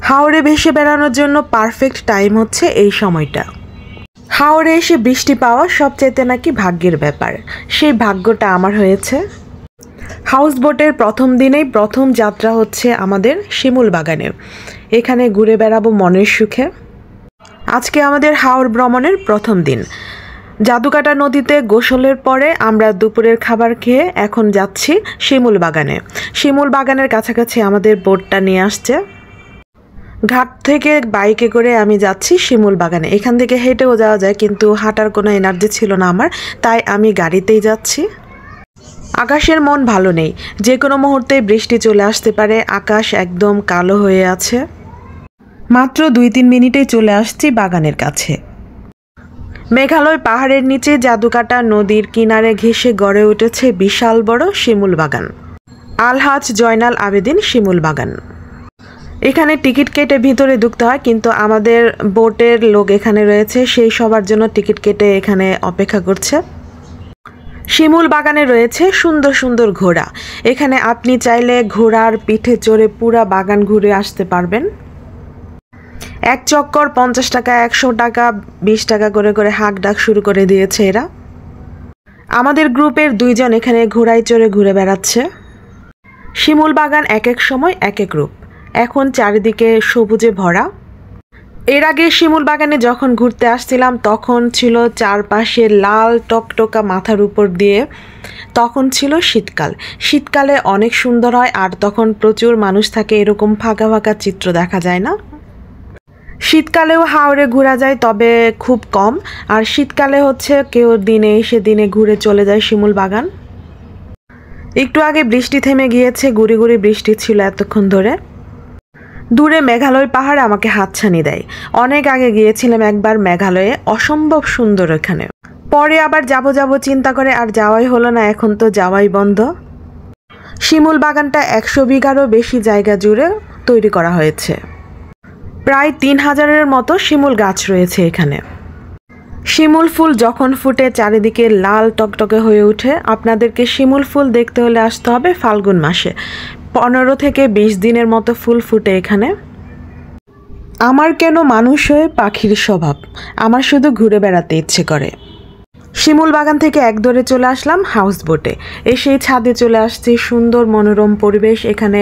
হাওরে ভেসে বেড়ানোর জন্য পারফেক্ট টাইম হচ্ছে এই সময়টা। হাওরে এসে বৃষ্টি পাওয়া সবচাইতে নাকি ভাগ্যের ব্যাপার, সেই ভাগ্যটা আমার হয়েছে। হাউস বোটের প্রথম দিনেই প্রথম যাত্রা হচ্ছে আমাদের শিমুল বাগানে। এখানে ঘুরে বেড়াবো মনের সুখে। আজকে আমাদের হাওর ভ্রমণের প্রথম দিন। জাদুকাটা নদীতে গোসলের পরে আমরা দুপুরের খাবার খেয়ে এখন যাচ্ছি শিমুল বাগানে। শিমুল বাগানের কাছাকাছি আমাদের বোটটা নিয়ে আসছে। ঘাট থেকে বাইকে করে আমি যাচ্ছি শিমুল বাগানে। এখান থেকে হেঁটেও যাওয়া যায়, কিন্তু হাঁটার কোনো এনার্জি ছিল না আমার, তাই আমি গাড়িতেই যাচ্ছি। আকাশের মন ভালো নেই, যে কোনো মুহূর্তে বৃষ্টি চলে আসতে পারে। আকাশ একদম কালো হয়ে আছে। মাত্র 2-3 মিনিটেই চলে আসছি বাগানের কাছে। মেঘালয় পাহাড়ের নিচে জাদুকাটা নদীর কিনারে ঘেঁষে গড়ে উঠেছে বিশাল বড় শিমুল বাগান, আলহাজ জয়নাল আবেদিন শিমুল বাগান। এখানে টিকিট কেটে ভিতরে ঢুকতে হয়, কিন্তু আমাদের বোটের লোক এখানে রয়েছে, সেই সবার জন্য টিকিট কেটে এখানে অপেক্ষা করছে। শিমুল বাগানে রয়েছে সুন্দর সুন্দর ঘোড়া। এখানে আপনি চাইলে ঘোড়ার পিঠে চড়ে পুরা বাগান ঘুরে আসতে পারবেন। এক চক্কর 50 টাকা, 100 টাকা, 20 টাকা করে করে হাঁক ডাক শুরু করে দিয়েছে এরা। আমাদের গ্রুপের 2 জন এখানে ঘোড়ায় চড়ে ঘুরে বেড়াচ্ছে। শিমুল বাগান এক এক সময় এক এক রূপ। এখন চারিদিকে সবুজে ভরা। এর আগে শিমুল বাগানে যখন ঘুরতে আসছিলাম তখন ছিল চারপাশে লাল টকটকা মাথার উপর দিয়ে। তখন ছিল শীতকাল। শীতকালে অনেক সুন্দর হয়, আর তখন প্রচুর মানুষ থাকে, এরকম ফাঁকা ফাঁকা চিত্র দেখা যায় না। শীতকালেও হাওরে ঘোরা যায়, তবে খুব কম। আর শীতকালে হচ্ছে কেউ দিনে এসে দিনে ঘুরে চলে যায় শিমুল বাগান। একটু আগে বৃষ্টি থেমে গিয়েছে, গুড়ি গুড়ি বৃষ্টি ছিল এতক্ষণ ধরে। দূরে মেঘালয় পাহাড় আমাকে হাতছানি দেয়। অনেক আগে গিয়েছিলাম একবার মেঘালয়ে, অসম্ভব সুন্দর এখানে। পরে আবার যাব চিন্তা করে আর যাওয়াই হলো না, এখন তো যাওয়াই বন্ধ। শিমুল বাগানটা 100 বিঘারও বেশি জায়গা জুড়ে তৈরি করা হয়েছে। প্রায় 3000-এর মতো শিমুল গাছ রয়েছে এখানে। শিমুল ফুল যখন ফুটে চারিদিকে লাল টকটকে হয়ে ওঠে। আপনাদেরকে শিমুল ফুল দেখতে হলে আসতে হবে ফাল্গুন মাসে। 15 থেকে 20 দিনের মতো ফুল ফুটে এখানে। আমার কেন মানুষ হয়ে পাখির স্বভাব, আমার শুধু ঘুরে বেড়াতে ইচ্ছে করে। শিমুল বাগান থেকে এক দৌড়ে চলে আসলাম হাউস বোটে। এসেই ছাদে চলে আসছি। সুন্দর মনোরম পরিবেশ, এখানে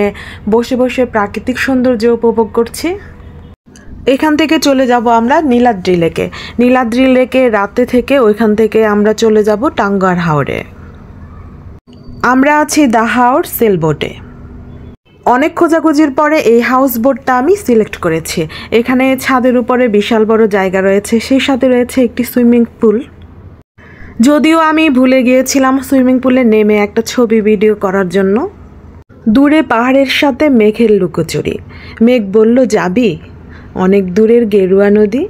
বসে বসে প্রাকৃতিক সৌন্দর্য উপভোগ করছি। এখান থেকে চলে যাব আমরা নীলাদ্রি লেকে। নীলাদ্রি লেকে রাতে থেকে ওইখান থেকে আমরা চলে যাব টাঙ্গুয়ার হাওরে। আমরা আছি দ্য হাওর সেল বোটে। অনেক খোঁজাখুঁজির পরে এই হাউস বোটটা আমি সিলেক্ট করেছি। এখানে ছাদের উপরে বিশাল বড় জায়গা রয়েছে, সেই সাথে রয়েছে একটি সুইমিং পুল। যদিও আমি ভুলে গিয়েছিলাম সুইমিং পুলে নেমে একটা ছবি ভিডিও করার জন্য। দূরে পাহাড়ের সাথে মেঘের লুকোচুরি। মেঘ বলল, যাবি? অনেক দূরের গেরুয়া নদী।